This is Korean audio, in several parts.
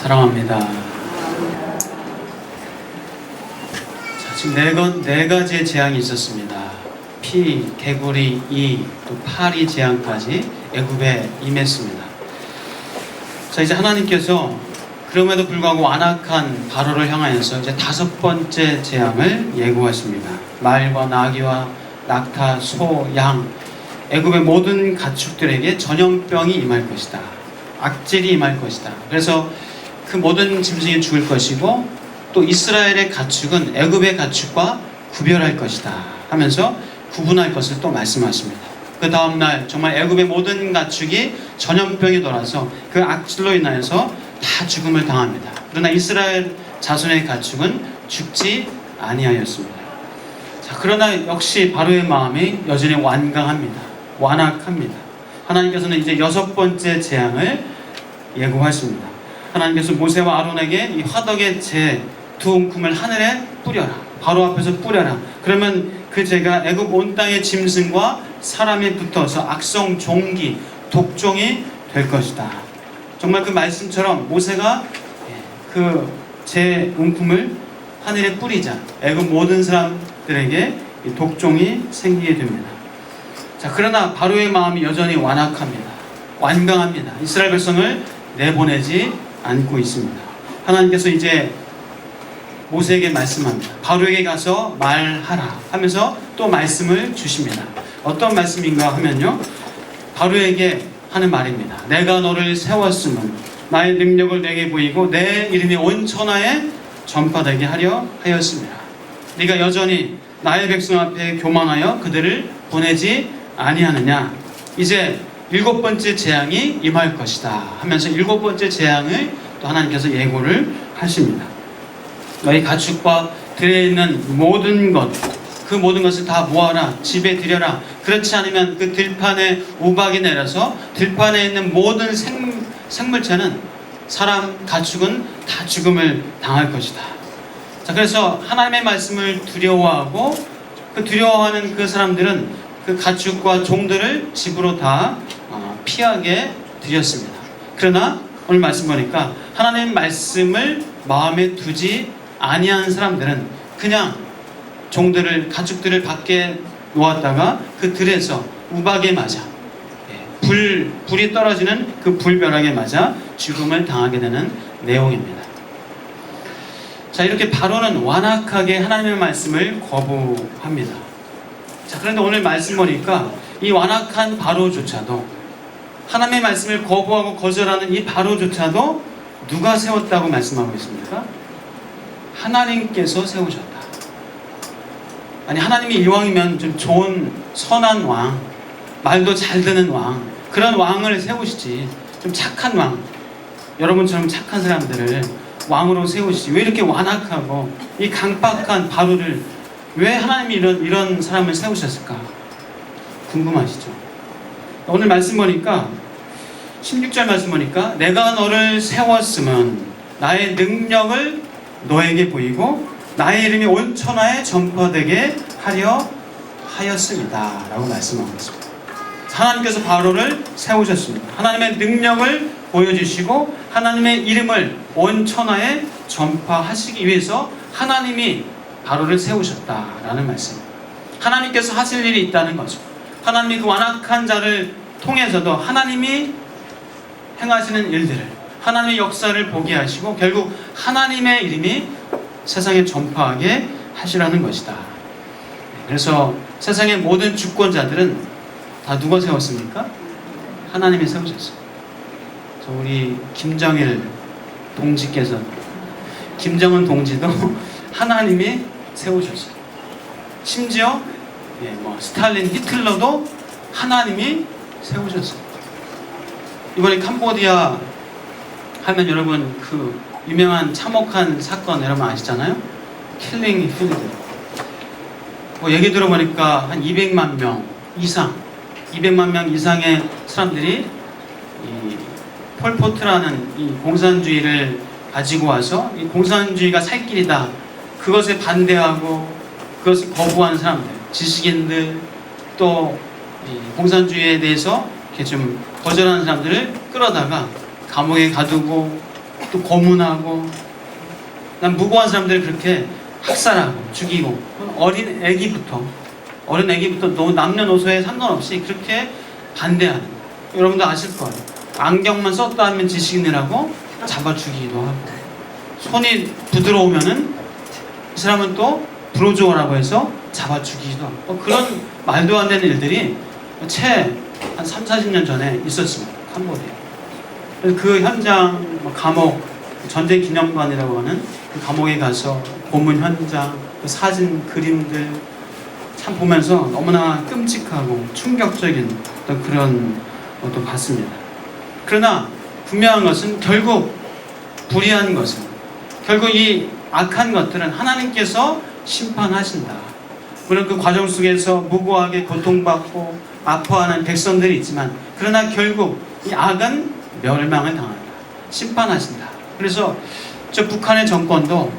사랑합니다. 자, 지금 네 가지의 재앙이 있었습니다. 피, 개구리, 또 파리 재앙까지 애굽에 임했습니다. 자, 이제 하나님께서 그럼에도 불구하고 완악한 바로를 향하여서 이제 5번째 재앙을 예고하십니다. 말과 나귀와 낙타, 소, 양, 애굽의 모든 가축들에게 전염병이 임할 것이다. 악질이 임할 것이다. 그래서 그 모든 짐승이 죽을 것이고 또 이스라엘의 가축은 애굽의 가축과 구별할 것이다 하면서 구분할 것을 또 말씀하십니다. 그 다음날 정말 애굽의 모든 가축이 전염병이 돌아서 그 악질로 인하여서 다 죽음을 당합니다. 그러나 이스라엘 자손의 가축은 죽지 아니하였습니다. 자, 그러나 역시 바로의 마음이 여전히 완악합니다. 하나님께서는 이제 6번째 재앙을 예고하십니다. 하나님께서 모세와 아론에게 이 화덕의 재 2움큼을 하늘에 뿌려라. 바로 앞에서 뿌려라. 그러면 그 재가 애굽 온 땅의 짐승과 사람이 붙어서 악성 종기, 독종이 될 것이다. 정말 그 말씀처럼 모세가 그 재 움큼을 하늘에 뿌리자 애굽 모든 사람들에게 독종이 생기게 됩니다. 자, 그러나 바로의 마음이 여전히 완강합니다. 이스라엘 백성을 내보내지 않고 있습니다. 하나님께서 이제 모세에게 말씀합니다. 바로에게 가서 말하라 하면서 또 말씀을 주십니다. 어떤 말씀인가 하면요, 바로에게 하는 말입니다. 내가 너를 세웠으면 나의 능력을 내게 보이고 내 이름이 온 천하에 전파되게 하려 하였습니다. 네가 여전히 나의 백성 앞에 교만하여 그들을 보내지 아니하느냐. 이제 7번째 재앙이 임할 것이다 하면서 7번째 재앙을 또 하나님께서 예고를 하십니다. 너희 가축과 들에 있는 모든 것, 그 모든 것을 다 모아라. 집에 들여라. 그렇지 않으면 그 들판에 우박이 내려서 들판에 있는 모든 생물체는 사람, 가축은 다 죽음을 당할 것이다. 자, 그래서 하나님의 말씀을 두려워하고 그 두려워하는 그 사람들은 그 가축과 종들을 집으로 다 피하게 드렸습니다. 그러나 오늘 말씀 보니까 하나님 말씀을 마음에 두지 아니한 사람들은 그냥 종들을, 가축들을 밖에 놓았다가 그 들에서 우박에 맞아 불이 떨어지는 그 불벼락에 맞아 죽음을 당하게 되는 내용입니다. 자, 이렇게 바로는 완악하게 하나님의 말씀을 거부합니다. 자, 그런데 오늘 말씀 보니까 이 완악한 바로조차도, 하나님의 말씀을 거부하고 거절하는 이 바로조차도 누가 세웠다고 말씀하고 있습니까? 하나님께서 세우셨다. 아니, 하나님이 이왕이면 좀 좋은 선한 왕, 말도 잘 듣는 왕, 그런 왕을 세우시지. 좀 착한 왕, 여러분처럼 착한 사람들을 왕으로 세우시지. 왜 이렇게 완악하고 이 강박한 바로를 왜 하나님이 이런 사람을 세우셨을까? 궁금하시죠? 오늘 말씀 보니까 16절 말씀 보니까 내가 너를 세웠으면 나의 능력을 너에게 보이고 나의 이름이 온 천하에 전파되게 하려 하였습니다 라고 말씀하고 있습니다. 하나님께서 바로를 세우셨습니다. 하나님의 능력을 보여주시고 하나님의 이름을 온 천하에 전파하시기 위해서 하나님이 바로를 세우셨다라는 말씀입니다. 하나님께서 하실 일이 있다는 거죠. 하나님이 그 완악한 자를 통해서도 하나님이 행하시는 일들을, 하나님의 역사를 보게 하시고 결국 하나님의 이름이 세상에 전파하게 하시라는 것이다. 그래서 세상의 모든 주권자들은 다 누가 세웠습니까? 하나님이 세우셨어요. 우리 김정일 동지께서, 김정은 동지도 하나님이 세우셨어요. 심지어 스탈린, 히틀러도 하나님이 세우셨어요. 이번에 캄보디아 하면 여러분 그 유명한 참혹한 사건 여러분 아시잖아요? 킬링 필드. 얘기 들어보니까 한 200만 명 이상의 사람들이 이 폴포트라는 이 공산주의를 가지고 와서 이 공산주의가 살 길이다, 그것에 반대하고 그것을 거부하는 사람들, 지식인들, 또 이 공산주의에 대해서 이렇게 좀 거절하는 사람들을 끌어다가 감옥에 가두고 또 고문하고, 난 무고한 사람들을 그렇게 학살하고 죽이고, 어린 애기부터 남녀노소에 상관없이 그렇게 반대하는 거예요. 여러분도 아실 거예요. 안경만 썼다 하면 지식인이라고 잡아 죽이기도 하고, 손이 부드러우면은 이 사람은 또 브로조어라고 해서 잡아 죽이기도 하고, 그런 말도 안 되는 일들이 채 한 3, 40년 전에 있었습니다. 캄보디아. 그 현장, 감옥, 전쟁 기념관이라고 하는 그 감옥에 가서 고문 현장, 그 사진, 그림들 참 보면서 너무나 끔찍하고 충격적인 어떤 그런 것도 봤습니다. 그러나 분명한 것은 결국 불의한 것은, 결국 이 악한 것들은 하나님께서 심판하신다. 물론 그 과정 속에서 무고하게 고통받고 아파하는 백성들이 있지만, 그러나 결국 이 악은 멸망을 당한다. 심판하신다. 그래서 저 북한의 정권도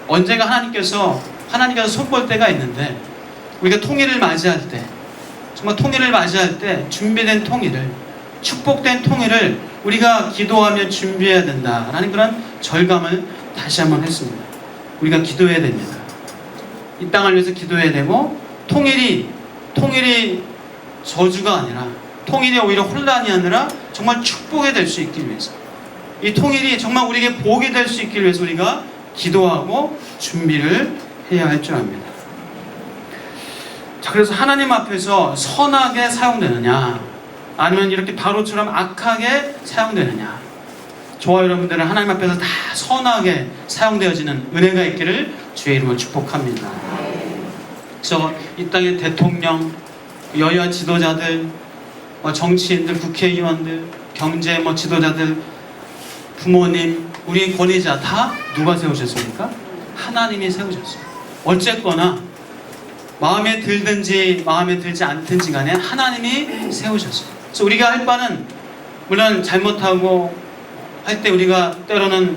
언젠가 하나님께서 손볼 때가 있는데, 우리가 통일을 맞이할 때, 정말 통일을 맞이할 때 준비된 통일을, 축복된 통일을 우리가 기도하며 준비해야 된다라는 그런 절감을 다시 한번 했습니다. 우리가 기도해야 됩니다. 이 땅을 위해서 기도해야 되고, 통일이 저주가 아니라, 통일이 오히려 혼란이 아니라 정말 축복이 될 수 있기 위해서, 이 통일이 정말 우리에게 복이 될 수 있기 위해서 우리가 기도하고 준비를 해야 할 줄 압니다. 자, 그래서 하나님 앞에서 선하게 사용되느냐, 아니면 이렇게 바로처럼 악하게 사용되느냐. 저와 여러분들은 하나님 앞에서 다 선하게 사용되어지는 은혜가 있기를 주의 이름으로 축복합니다. 그래서 이 땅의 대통령, 여야 지도자들, 정치인들, 국회의원들, 경제 지도자들, 부모님, 우리 권위자 다 누가 세우셨습니까? 하나님이 세우셨어요. 어쨌거나 마음에 들든지 마음에 들지 않든지 간에 하나님이 세우셨어요. 그래서 우리가 할 바는, 물론 잘못하고 할 때 우리가 때로는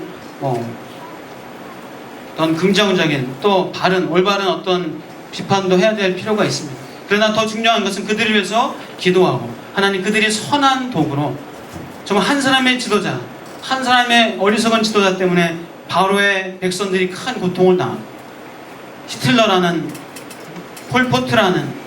어떤 긍정적인, 또 바른, 올바른 어떤 비판도 해야 될 필요가 있습니다. 그러나 더 중요한 것은 그들을 위해서 기도하고, 하나님 그들이 선한 도구로, 정말 한 사람의 지도자, 한 사람의 어리석은 지도자 때문에 바로의 백성들이 큰 고통을 당하고, 히틀러라는, 폴포트라는,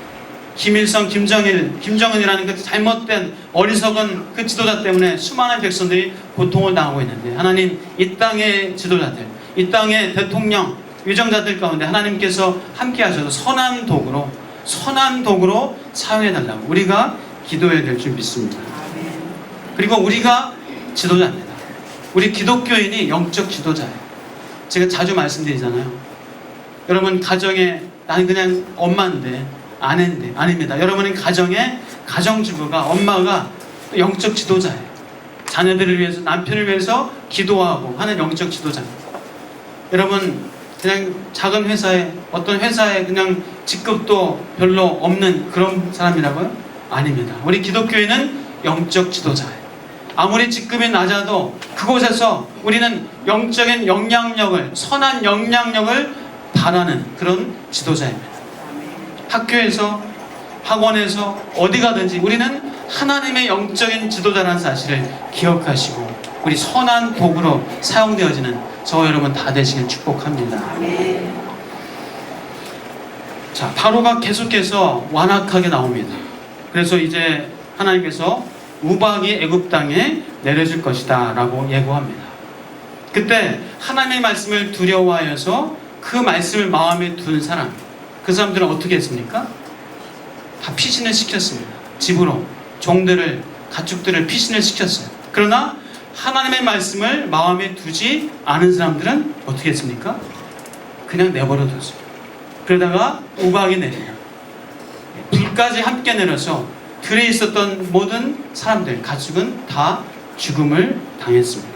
김일성, 김정은이라는 그 잘못된 어리석은 그 지도자 때문에 수많은 백성들이 고통을 당하고 있는데, 하나님 이 땅의 지도자들, 이 땅의 대통령, 위정자들 가운데 하나님께서 함께 하셔서 선한 도구로 사용해달라고 우리가 기도해야 될 줄 믿습니다. 그리고 우리가 지도자입니다. 우리 기독교인이 영적 지도자예요. 제가 자주 말씀드리잖아요. 여러분 가정에, 나는 그냥 엄마인데, 아내인데, 아닙니다. 여러분은 가정주부가, 엄마가 영적 지도자예요. 자녀들을 위해서, 남편을 위해서 기도하고 하는 영적 지도자입니다. 여러분 그냥 작은 회사에, 어떤 회사에 그냥 직급도 별로 없는 그런 사람이라고요? 아닙니다. 우리 기독교인은 영적 지도자예요. 아무리 직급이 낮아도 그곳에서 우리는 영적인 영향력을, 선한 영향력을 바라는 그런 지도자입니다. 학교에서, 학원에서, 어디 가든지 우리는 하나님의 영적인 지도자라는 사실을 기억하시고, 우리 선한 도구로 사용되어지는 저와 여러분 다 되시길 축복합니다. 자, 바로가 계속해서 완악하게 나옵니다. 그래서 이제 하나님께서 우박이 애굽 땅에 내려질 것이다 라고 예고합니다. 그때 하나님의 말씀을 두려워하여서 그 말씀을 마음에 둔 사람, 그 사람들은 어떻게 했습니까? 다 피신을 시켰습니다. 집으로 종들을, 가축들을 피신을 시켰어요. 그러나 하나님의 말씀을 마음에 두지 않은 사람들은 어떻게 했습니까? 그냥 내버려 뒀어요. 그러다가 우박이 내려요. 불까지 함께 내려서 들에 있었던 모든 사람들, 가축은 다 죽음을 당했습니다.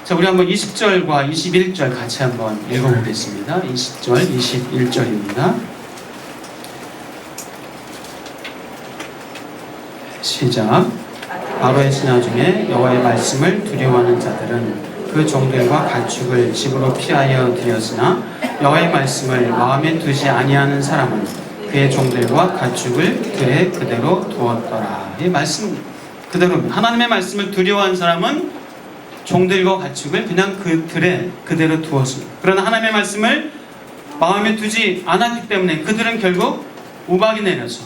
자, 우리 한번 20절과 21절 같이 한번 읽어보겠습니다. 20절, 21절입니다. 시작. 바로의 신하 중에 여호와의 말씀을 두려워하는 자들은 그 종들과 가축을 집으로 피하여 들였으나, 여호와의 말씀을 마음에 두지 아니하는 사람은 그의 종들과 가축을 들에 그대로 두었더라. 이 말씀 그대로, 하나님의 말씀을 두려워하는 사람은 종들과 가축을 그냥 그 들에 그대로 두었습니다. 그러나 하나님의 말씀을 마음에 두지 않았기 때문에 그들은 결국 우박이 내려서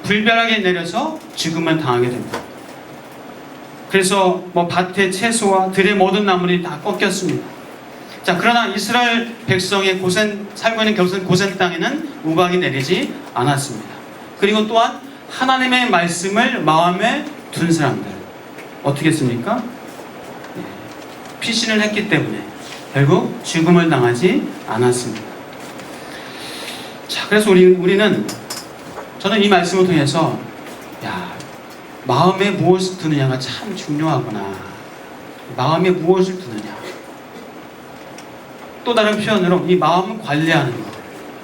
불벼락이 내려서 죽음을 당하게 됩니다. 그래서 밭의 채소와 들의 모든 나물이 다 꺾였습니다. 자, 그러나 이스라엘 백성의 살고 있는 고센 땅에는 우박이 내리지 않았습니다. 그리고 또한 하나님의 말씀을 마음에 둔 사람들 어떻게 했습니까? 피신을 했기 때문에 결국 죽음을 당하지 않았습니다. 자, 그래서 우리는 저는 이 말씀을 통해서 마음에 무엇을 두느냐가 참 중요하구나. 마음에 무엇을 두느냐. 또 다른 표현으로 이 마음을 관리하는 것,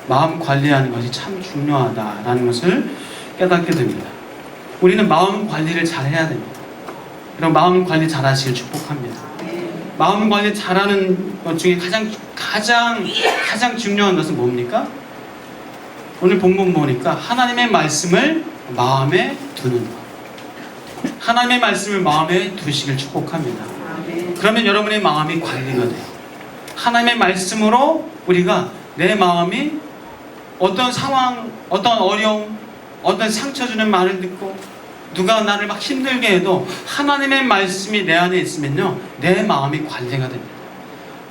마음 관리하는 것이 참 중요하다라는 것을 깨닫게 됩니다. 우리는 마음 관리를 잘 해야 됩니다. 그럼 마음 관리 잘 하시길 축복합니다. 마음 관리 잘하는 것 중에 가장 중요한 것은 뭡니까? 오늘 본문 보니까 하나님의 말씀을 마음에 두는 것. 하나님의 말씀을 마음에 두시길 축복합니다. 그러면 여러분의 마음이 관리가 돼요. 하나님의 말씀으로 우리가 내 마음이 어떤 상황, 어떤 어려움, 어떤 상처 주는 말을 듣고 누가 나를 막 힘들게 해도 하나님의 말씀이 내 안에 있으면요, 내 마음이 관리가 됩니다.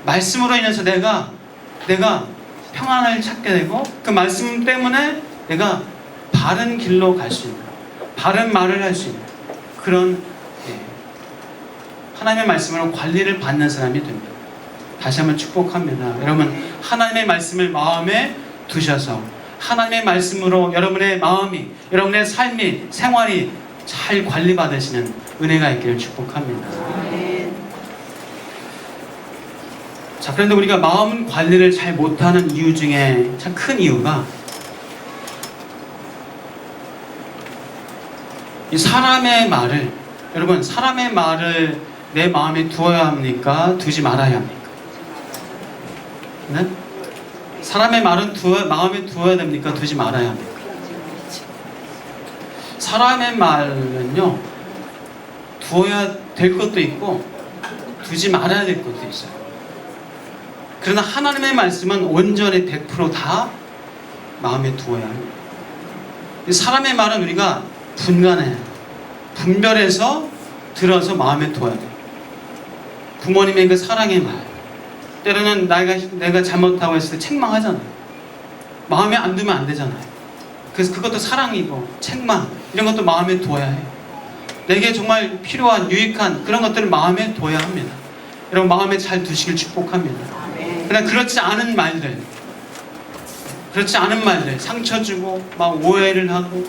말씀으로 인해서 내가 평안을 찾게 되고 그 말씀 때문에 내가 바른 길로 갈 수 있는, 바른 말을 할 수 있는 그런 하나님의 말씀으로 관리를 받는 사람이 됩니다. 다시 한번 축복합니다. 여러분, 하나님의 말씀을 마음에 두셔서 하나님의 말씀으로 여러분의 마음이, 여러분의 삶이, 생활이 잘 관리받으시는 은혜가 있기를 축복합니다. 자, 그런데 우리가 마음 관리를 잘 못하는 이유 중에 참 큰 이유가 이 사람의 말을, 여러분, 사람의 말을 내 마음에 두어야 합니까? 두지 말아야 합니까? 네? 사람의 말은 마음에 두어야 됩니까? 두지 말아야 합니까? 사람의 말은요, 두어야 될 것도 있고 두지 말아야 될 것도 있어요. 그러나 하나님의 말씀은 온전히 100% 마음에 두어야 합니다. 사람의 말은 우리가 분별해서 들어서 마음에 두어야 돼요. 부모님의 그 사랑의 말, 때로는 내가 잘못하고 했을 때 책망하잖아요. 마음에 안 두면 안 되잖아요. 그래서 그것도 사랑이고 책망 이런 것도 마음에 두어야 해요. 내게 정말 필요한 유익한 그런 것들을 마음에 두어야 합니다. 여러분, 마음에 잘 두시길 축복합니다. 그러나 그렇지 않은 말들, 상처 주고 막 오해를 하고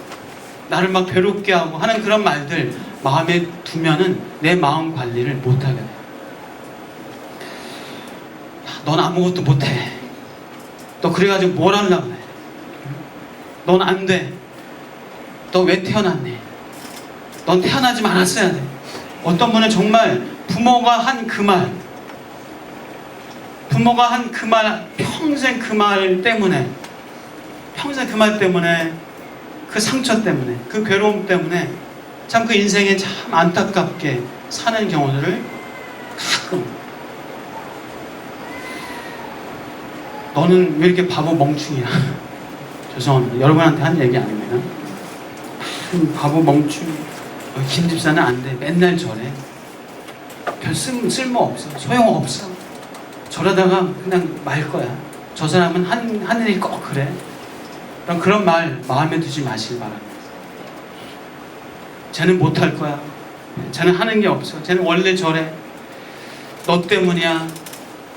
나를 막 괴롭게 하고 하는 그런 말들 마음에 두면은 내 마음 관리를 못하게 돼요. 넌 아무것도 못해. 너 그래가지고 뭘 하려고 해. 넌 안 돼. 너 왜 태어났니? 넌 태어나지 말았어야 돼. 어떤 분은 정말 부모가 한 그 말, 평생 그 말 때문에, 그 상처 때문에, 그 괴로움 때문에 참 그 인생에 참 안타깝게 사는 경우들을 가끔, 너는 왜 이렇게 바보 멍충이야? 죄송합니다. 여러분한테 한 얘기 아닙니다. 바보 멍충이. 김 집사는 안 돼. 맨날 저래. 별 쓸모없어. 소용없어. 저러다가 그냥 말 거야. 저 사람은 하늘이 꼭 그래. 그런 말 마음에 두지 마시길 바랍니다. 쟤는 못할 거야. 쟤는 하는 게 없어. 쟤는 원래 저래. 너 때문이야.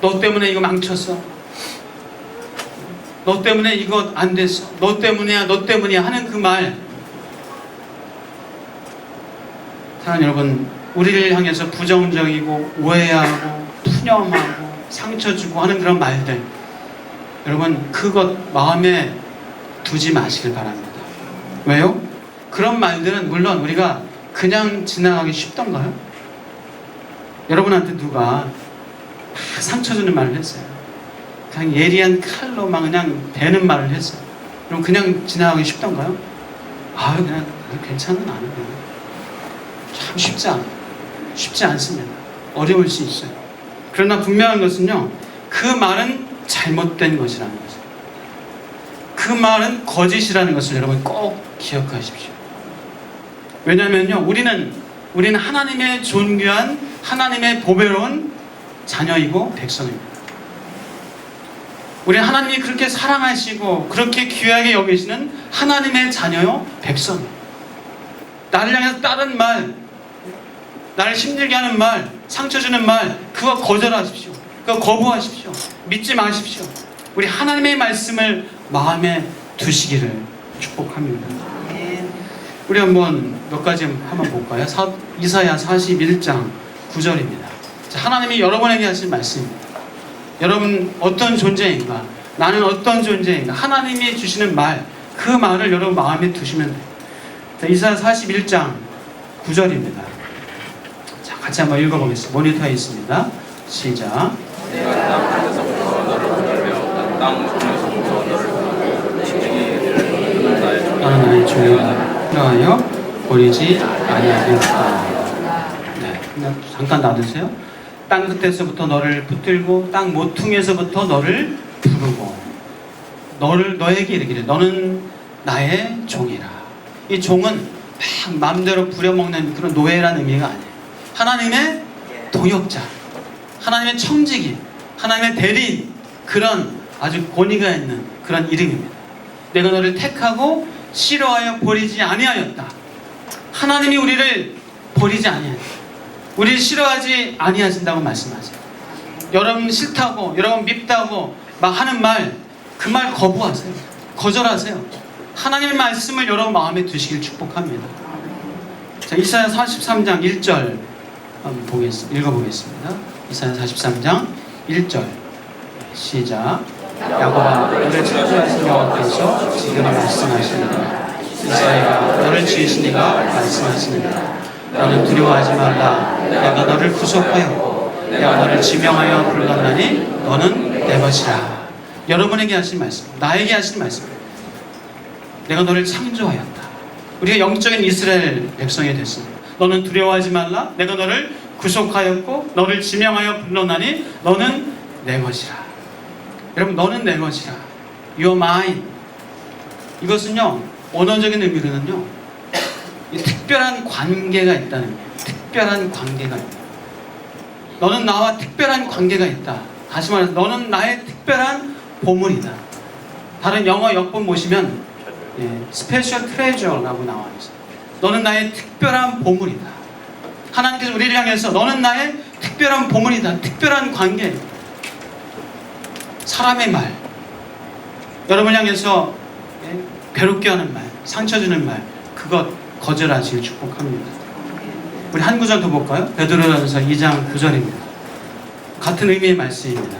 너 때문에 이거 망쳤어. 너 때문에 이거 안 됐어. 너 때문이야. 하는 그 말. 사랑하는 여러분, 우리를 향해서 부정적이고 오해하고 푸념하고 상처 주고 하는 그런 말들, 여러분, 그것 마음에 두지 마시길 바랍니다. 왜요? 그런 말들은 물론 우리가 그냥 지나가기 쉽던가요? 여러분한테 누가 상처 주는 말을 했어요. 그냥 예리한 칼로 막 그냥 대는 말을 했어요. 그럼 그냥 지나가기 쉽던가요? 그냥 괜찮은 안 해요. 참 쉽지 않습니다. 어려울 수 있어요. 그러나 분명한 것은요, 그 말은 잘못된 것이라는 거죠. 그 말은 거짓이라는 것을 여러분 꼭 기억하십시오. 왜냐하면요, 우리는 하나님의 존귀한, 하나님의 보배로운 자녀이고 백성입니다. 우리 하나님이 그렇게 사랑하시고 그렇게 귀하게 여기시는 하나님의 자녀요 백성이에요. 나를 향해서 다른 말, 나를 힘들게 하는 말, 상처 주는 말, 그거 거절하십시오. 그거 거부하십시오. 믿지 마십시오. 우리 하나님의 말씀을 마음에 두시기를 축복합니다. 우리 한번 몇 가지 한번 볼까요? 이사야 41장 9절입니다. 하나님이 여러분에게 하신 말씀입니다. 여러분 어떤 존재인가? 나는 어떤 존재인가? 하나님이 주시는 말, 그 말을 여러분 마음에 두시면 돼요. 자, 이사야 41장 9절입니다. 자, 같이 한번 읽어보겠습니다. 모니터에 있습니다. 시작. 내가 땅 끝에서부터 너를 건널며 땅 중에서부터 너를 지키기를 나는 나의 종이라 필요하여 버리지 아니하겠다. 네, 그냥 잠깐 놔두세요. 땅 끝에서부터 너를 붙들고 땅 모퉁이에서부터 너를 부르고 너에게 이르기를 너는 나의 종이라. 이 종은 막 마음대로 부려먹는 그런 노예라는 의미가 아니에요. 하나님의 동역자, 하나님의 청지기, 하나님의 대리인, 그런 아주 권위가 있는 그런 이름입니다. 내가 너를 택하고 싫어하여 버리지 아니하였다. 하나님이 우리를 버리지 아니하였다. 우리를 싫어하지 아니하신다고 말씀하세요. 여러분 싫다고, 여러분 밉다고 막 하는 말, 그 말 거부하세요. 거절하세요. 하나님의 말씀을 여러분 마음에 두시길 축복합니다. 자, 이사야 43장 1절 한번 읽어보겠습니다. 이사야 43장 1절 시작. 야곱아, 너를 창조하신 여호와께서 지금 말씀하시니라. 이스라엘아, 너를 지으신 이가 말씀하시니라. 너는 두려워하지 말라. 내가 너를 구속하였고 내가 너를 지명하여 불렀나니 너는 내 것이라. 여러분에게 하신 말씀, 나에게 하신 말씀. 내가 너를 창조하였다. 우리가 영적인 이스라엘 백성이 됐습니다. 너는 두려워하지 말라. 내가 너를 구속하였고 너를 지명하여 불렀나니 너는 내 것이라. 여러분, 너는 내 것이라. You're mine. 이것은요, 언어적인 의미로는요, 특별한 관계가 있다는 거예요. 특별한 관계가 있다. 너는 나와 특별한 관계가 있다. 다시 말해서 너는 나의 특별한 보물이다. 다른 영어 역본 보시면 스페셜 트레저라고 나와 있어요. 너는 나의 특별한 보물이다. 하나님께서 우리를 향해서 너는 나의 특별한 보물이다. 특별한 관계. 사람의 말, 여러분을 향해서 괴롭게 하는 말, 상처 주는 말, 그것 거절하시길 축복합니다. 우리 한 구절 더 볼까요? 베드로전서 2장 9절입니다. 같은 의미의 말씀입니다.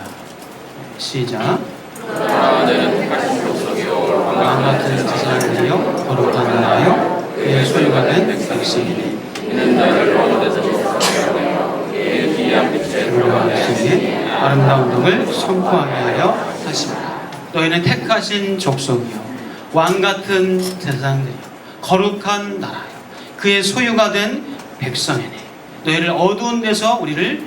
시작. 너는 택하신 족속이요 왕 같은 제사장이요 거룩한 나라요 그의 소유가 된 백성이니 이는 너희를 먼 데서 찾아내어 그의 귀한 빛에 들어가시기에 아름다운 덕을 선포하게 하려 하십니다. 너희는 택하신 족속이요 왕 같은 제사장들이요 거룩한 나라요 그의 소유가 된 백성이니 너희를 어두운 데서 우리를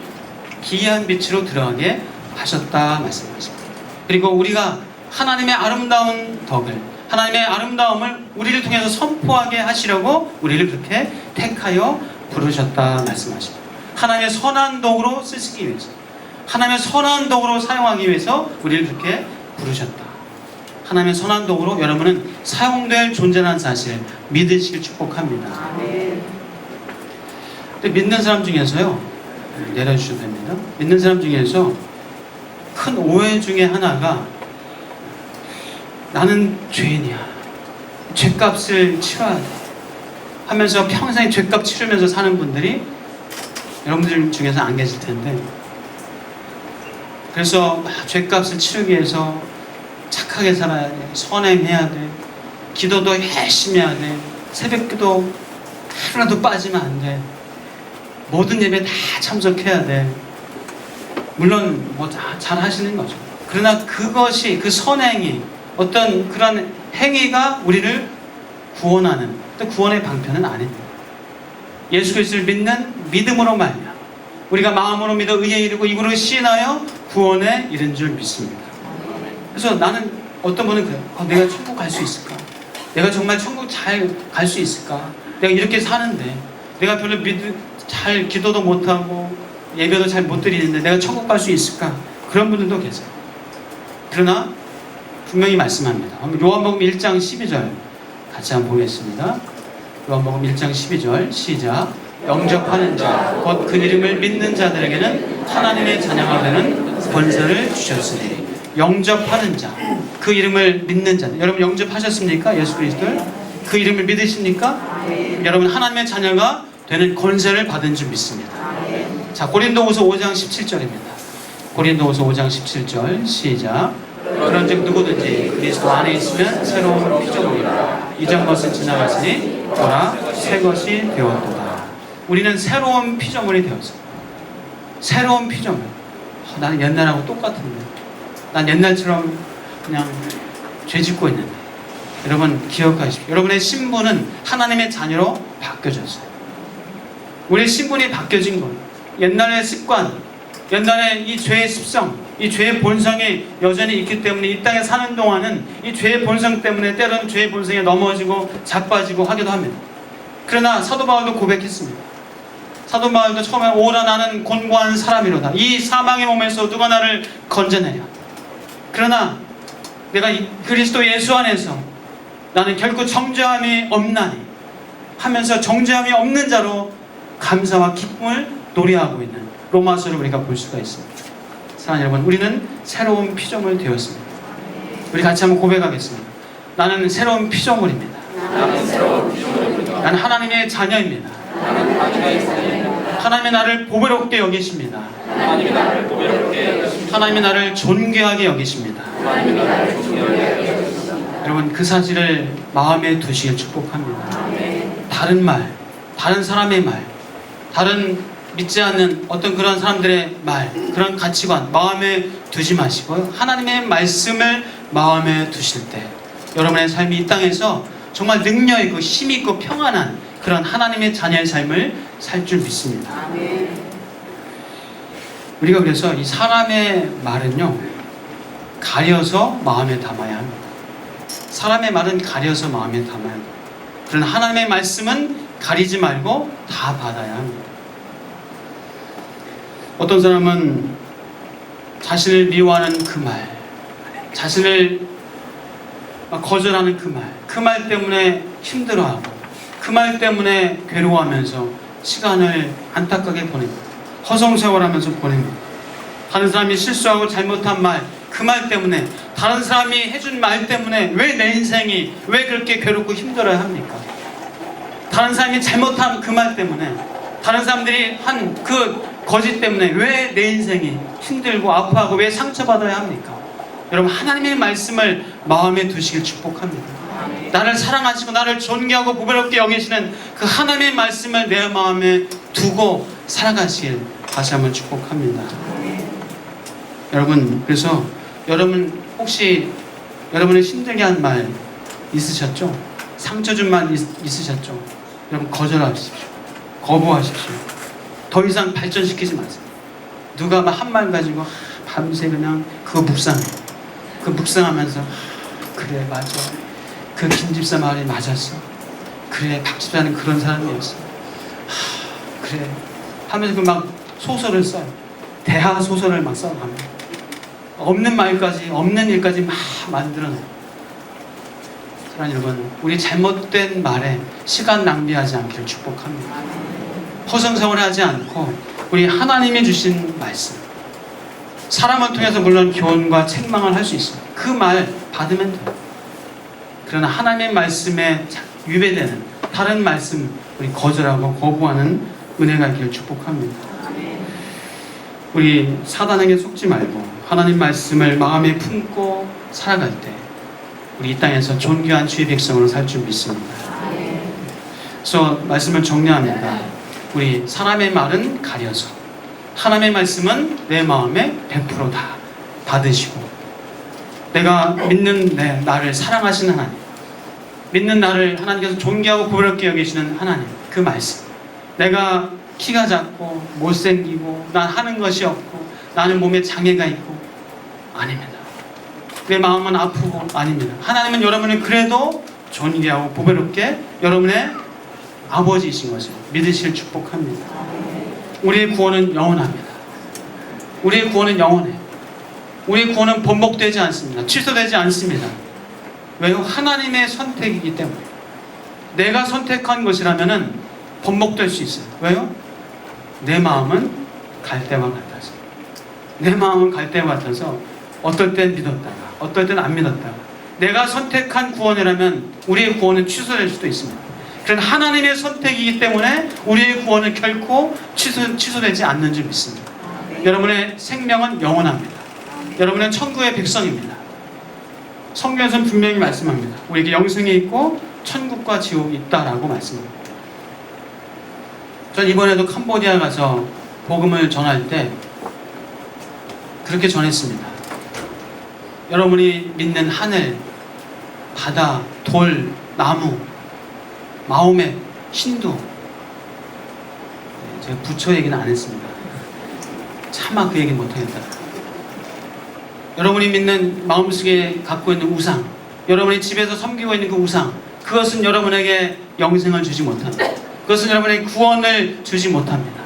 기이한 빛으로 들어가게 하셨다 말씀하십니다. 그리고 우리가 하나님의 아름다운 덕을, 하나님의 아름다움을 우리를 통해서 선포하게 하시려고 우리를 그렇게 택하여 부르셨다 말씀하십니다. 하나님의 선한 덕으로 쓰시기 위해서, 하나님의 선한 덕으로 사용하기 위해서 우리를 그렇게 부르셨다. 하나님의 선한 덕으로 여러분은 사용될 존재라는 사실을 믿으시길 축복합니다. 근데 믿는 사람 중에서요, 내려주셔도 됩니다. 믿는 사람 중에서 큰 오해 중에 하나가 나는 죄인이야. 죄값을 치러야 돼. 하면서 평생 죄값 치르면서 사는 분들이 여러분들 중에서 안 계실 텐데, 그래서 막 죄값을 치르기 위해서 착하게 살아야 돼. 선행해야 돼. 기도도 열심히 해야 돼. 새벽기도 하루라도 빠지면 안 돼. 모든 예배 다 참석해야 돼. 물론 뭐 잘 하시는 거죠. 그러나 그것이, 그 선행이, 어떤 그런 행위가 우리를 구원하는, 또 구원의 방편은 아닙니다. 예수 그리스도를 믿는 믿음으로 말미암아 우리가 마음으로 믿어 의에 이르고 입으로 시인하여 구원에 이른 줄 믿습니다. 그래서 나는 어떤 분은 그래요. 내가 천국 갈 수 있을까? 내가 정말 천국 잘 갈 수 있을까? 내가 이렇게 사는데 내가 별로 잘 기도도 못하고 예배도 잘 못 드리는데 내가 천국 갈 수 있을까? 그런 분들도 계세요. 그러나 분명히 말씀합니다. 요한복음 1장 12절 같이 한번 보겠습니다. 요한복음 1장 12절 시작. 영접하는 자 곧 그 이름을 믿는 자들에게는 하나님의 자녀가 되는 권세를 주셨으니. 영접하는 자, 그 이름을 믿는 자. 여러분 영접하셨습니까? 예수 그리스도를? 그 이름을 믿으십니까? 여러분 하나님의 자녀가 되는 권세를 받은 줄 믿습니다. 자, 고린도후서 5장 17절입니다. 고린도후서 5장 17절 시작. 그런즉 누구든지 그리스도 안에 있으면 새로운 피조물이라. 이전 것은 지나갔으니 보라 새 것이 되었도다. 우리는 새로운 피조물이 되었어요. 새로운 피조물. 나는 옛날하고 똑같은데 난 옛날처럼 그냥 죄 짓고 있는데. 여러분 기억하십시오. 여러분의 신분은 하나님의 자녀로 바뀌어졌어요. 우리의 신분이 바뀌어진 거예요. 옛날의 습관, 옛날에 이 죄의 습성, 이 죄의 본성이 여전히 있기 때문에 이 땅에 사는 동안은 이 죄의 본성 때문에 때로는 죄의 본성에 넘어지고 자빠지고 하기도 합니다. 그러나 사도 바울도 고백했습니다. 사도 바울도 처음에 오라 나는 곤고한 사람이로다. 이 사망의 몸에서 누가 나를 건져내냐. 그러나 내가 그리스도 예수 안에서 나는 결코 정죄함이 없나니 하면서 정죄함이 없는 자로 감사와 기쁨을 노래하고 있는 로마서를 우리가 볼 수가 있습니다. 사랑하는 여러분, 우리는 새로운 피조물 되었습니다. 우리 같이 한번 고백하겠습니다. 나는 새로운 피조물입니다. 나는 하나님의 자녀입니다. 하나님의 나를 보배롭게 여기십니다. 하나님이 나를 존귀하게 여기십니다. 여러분 그 사실을 마음에 두시길 축복합니다. 다른 말, 다른 사람의 말, 다른 믿지 않는 어떤 그런 사람들의 말, 그런 가치관 마음에 두지 마시고요. 하나님의 말씀을 마음에 두실 때 여러분의 삶이 이 땅에서 정말 능력 있고 힘 있고 평안한 그런 하나님의 자녀의 삶을 살 줄 믿습니다. 우리가 그래서 이 사람의 말은요 가려서 마음에 담아야 합니다. 사람의 말은 가려서 마음에 담아야 합니다. 그러나 하나님의 말씀은 가리지 말고 다 받아야 합니다. 어떤 사람은 자신을 미워하는 그 말, 자신을 거절하는 그 말 때문에 힘들어하고 그 말 때문에 괴로워하면서 시간을 안타깝게 보냅니다. 허송세월하면서 보냅니다. 다른 사람이 실수하고 잘못한 말, 그 말 때문에, 다른 사람이 해준 말 때문에 왜 내 인생이 왜 그렇게 괴롭고 힘들어야 합니까? 다른 사람이 잘못한 그 말 때문에, 다른 사람들이 한 그 거짓 때문에 왜 내 인생이 힘들고 아파하고 왜 상처받아야 합니까? 여러분 하나님의 말씀을 마음에 두시길 축복합니다. 나를 사랑하시고 나를 존귀하고 보배롭게 여기시는 그 하나님의 말씀을 내 마음에 두고 살아가시길 다시 한번 축복합니다. 여러분 그래서 여러분 혹시 여러분을 힘들게 한 말 있으셨죠? 상처 준 말 있으셨죠? 여러분 거절하십시오. 거부하십시오. 더 이상 발전시키지 마세요. 누가 한 말 가지고 밤새 그냥 그거 묵상해요. 그 묵상하면서 그래 맞아. 그 김집사 말이 맞았어. 그래 박 집사는 그런 사람이었어. 그래 하면서 그 막 소설을 써요. 대하 소설을 막 써갑니다. 없는 말까지 없는 일까지 막 만들어내요. 사랑하는 여러분, 우리 잘못된 말에 시간 낭비하지 않기를 축복합니다. 허송세월하지 않고 우리 하나님이 주신 말씀, 사람을 통해서 물론 교훈과 책망을 할 수 있습니다. 그 말 받으면 돼요. 그러나 하나님의 말씀에 위배되는 다른 말씀 우리 거절하고 거부하는 은혜가 있기를 축복합니다. 우리 사단에게 속지 말고 하나님 말씀을 마음에 품고 살아갈 때 우리 이 땅에서 존귀한 주의 백성으로 살 줄 믿습니다. 그래서 말씀을 정리합니다. 우리 사람의 말은 가려서 하나님의 말씀은 내 마음에 100%다 받으시고 내가 믿는 나를 사랑하시는 하나님, 믿는 나를 하나님께서 존귀하고 보배롭게 여기시는 하나님, 그 말씀, 내가 키가 작고 못생기고 난 하는 것이 없고 나는 몸에 장애가 있고 아닙니다. 내 마음은 아프고 아닙니다. 하나님은 여러분을 그래도 존귀하고 보배롭게 여러분의 아버지이신 것을 믿으실 축복합니다. 우리의 구원은 영원합니다. 우리의 구원은 영원해요. 우리의 구원은 번복되지 않습니다. 취소되지 않습니다. 왜요? 하나님의 선택이기 때문에. 내가 선택한 것이라면 번복될 수 있어요. 왜요? 내 마음은 갈대와 같아서. 내 마음은 갈대와 같아서 어떨 땐 믿었다가 어떨 땐 안 믿었다가 내가 선택한 구원이라면 우리의 구원은 취소될 수도 있습니다. 그런 하나님의 선택이기 때문에 우리의 구원은 결코 취소되지 않는 줄 믿습니다. 여러분의 생명은 영원합니다. 여러분은 천국의 백성입니다. 성경에서는 분명히 말씀합니다. 우리에게 영생이 있고 천국과 지옥이 있다라고 말씀합니다. 전 이번에도 캄보디아 가서 복음을 전할 때 그렇게 전했습니다. 여러분이 믿는 하늘, 바다, 돌, 나무, 마호멧, 힌두, 제가 부처 얘기는 안 했습니다. 차마 그 얘기는 못하겠다. 여러분이 믿는 마음속에 갖고 있는 우상, 여러분이 집에서 섬기고 있는 그 우상, 그것은 여러분에게 영생을 주지 못합니다. 그것은 여러분에게 구원을 주지 못합니다.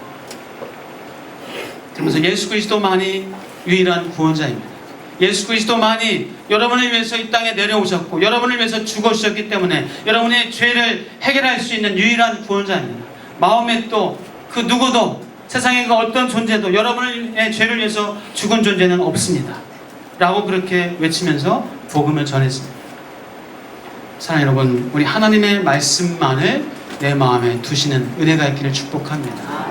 그러면서 예수 그리스도만이 유일한 구원자입니다. 예수 그리스도만이 여러분을 위해서 이 땅에 내려오셨고 여러분을 위해서 죽으셨기 때문에 여러분의 죄를 해결할 수 있는 유일한 구원자입니다. 마호멧도 그 누구도 세상의 그 어떤 존재도 여러분의 죄를 위해서 죽은 존재는 없습니다. 라고 그렇게 외치면서 복음을 전했습니다. 사랑하는 여러분, 우리 하나님의 말씀만을 내 마음에 두시는 은혜가 있기를 축복합니다.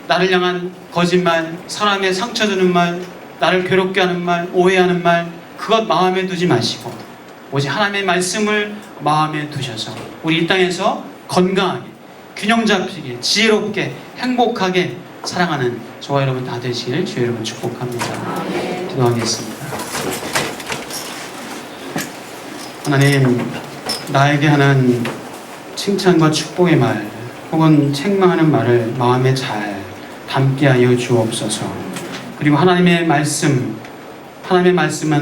나를 향한 거짓말, 사람의 상처 주는 말, 나를 괴롭게 하는 말, 오해하는 말, 그것 마음에 두지 마시고 오직 하나님의 말씀을 마음에 두셔서 우리 이 땅에서 건강하게, 균형 잡히게, 지혜롭게, 행복하게 사랑하는 저와 여러분 다 되시길 주의 여러분 축복합니다. 기도하겠습니다. 하나님, 나에게 하는 칭찬과 축복의 말 혹은 책망하는 말을 마음에 잘 담게 하여 주옵소서. 그리고 하나님의 말씀은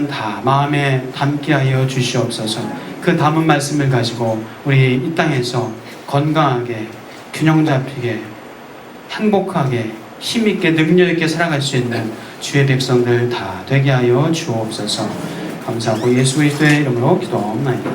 다 마음에 담게 하여 주시옵소서. 그 담은 말씀을 가지고 우리 이 땅에서 건강하게, 균형 잡히게, 행복하게, 힘있게, 능력있게 살아갈 수 있는 주의 백성들 다 되게 하여 주옵소서. 감사하고 예수 그리스도의 이름으로 기도하옵나이다.